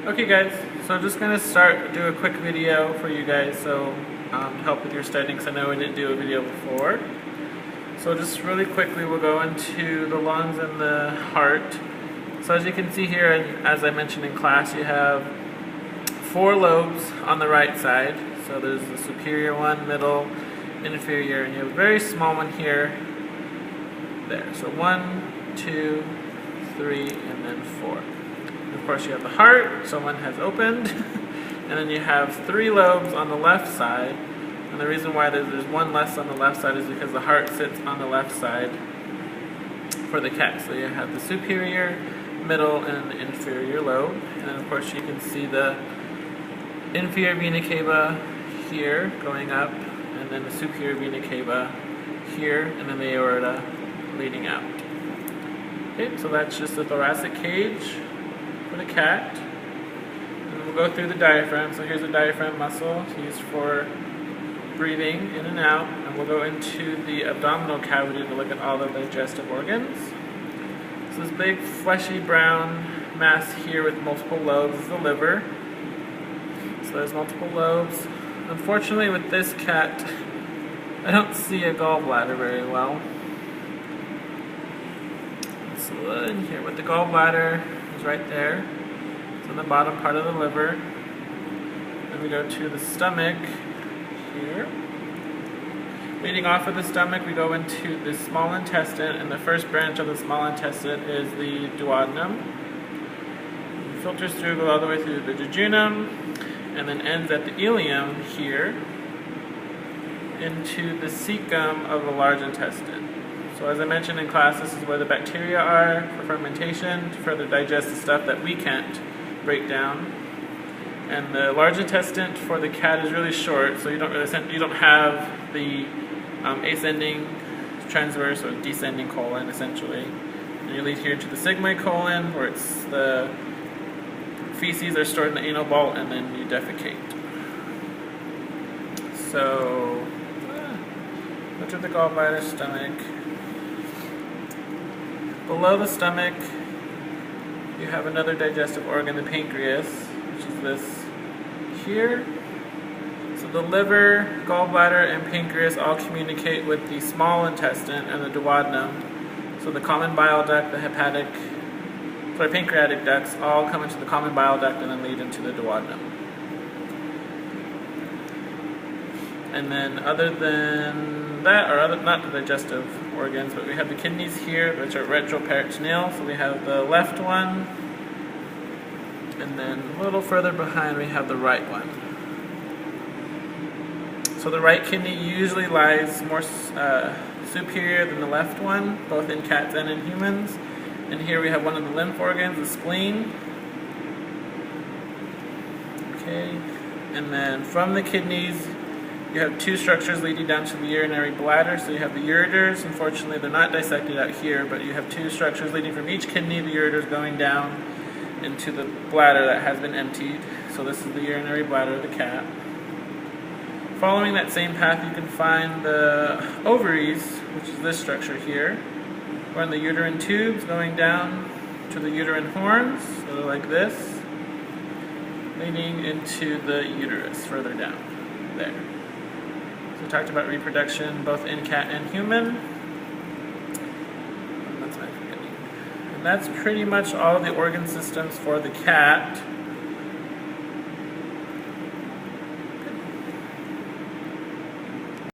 Okay guys, so I'm just going to do a quick video for you guys to help with your studying, because I know we didn't do a video before. So just really quickly we'll go into the lungs and the heart. So as you can see here, and as I mentioned in class, you have 4 lobes on the right side. So there's the superior one, middle, inferior, and you have a very small one here, there. So 1, 2, 3, and then 4. And of course you have the heart, so one has opened, and then you have 3 lobes on the left side. And the reason why there's one less on the left side is because the heart sits on the left side for the cat. So you have the superior, middle, and the inferior lobe. And then of course you can see the inferior vena cava here going up, and then the superior vena cava here, and then the aorta leading out. Okay, so that's just the thoracic cage for the cat. And then we'll go through the diaphragm. So here's the diaphragm muscle used for breathing in and out, and we'll go into the abdominal cavity to look at all the digestive organs. So this big fleshy brown mass here with multiple lobes is the liver. So there's multiple lobes. Unfortunately with this cat, I don't see a gallbladder very well. So in here with the gallbladder is right there. It's on the bottom part of the liver. Then we go to the stomach here. Leading off of the stomach, we go into the small intestine, and the first branch of the small intestine is the duodenum. It filters through, go all the way through the jejunum, and then ends at the ileum here into the cecum of the large intestine. So as I mentioned in class, this is where the bacteria are for fermentation, to further digest the stuff that we can't break down. And the large intestine for the cat is really short, so you don't have the ascending, transverse, or descending colon essentially. And you lead here into the sigmoid colon, where it's the feces are stored in the anal vault, and then you defecate. So go to the gallbladder, stomach. Below the stomach, you have another digestive organ, the pancreas, which is this here. So the liver, gallbladder, and pancreas all communicate with the small intestine and the duodenum. So the common bile duct, the pancreatic ducts all come into the common bile duct and then lead into the duodenum. And then other than that, not the digestive organs, but we have the kidneys here, which are retroperitoneal. So we have the left one, and then a little further behind we have the right one. So the right kidney usually lies more superior than the left one, both in cats and in humans. And here we have one of the lymph organs, the spleen. Okay, and then from the kidneys, you have 2 structures leading down to the urinary bladder. So you have the ureters. Unfortunately, they're not dissected out here, but you have 2 structures leading from each kidney, the ureters going down into the bladder that has been emptied. So this is the urinary bladder of the cat. Following that same path, you can find the ovaries, which is this structure here. We're in the uterine tubes going down to the uterine horns, so they're like this, leading into the uterus further down there. So we talked about reproduction both in cat and human. And that's pretty much all the organ systems for the cat.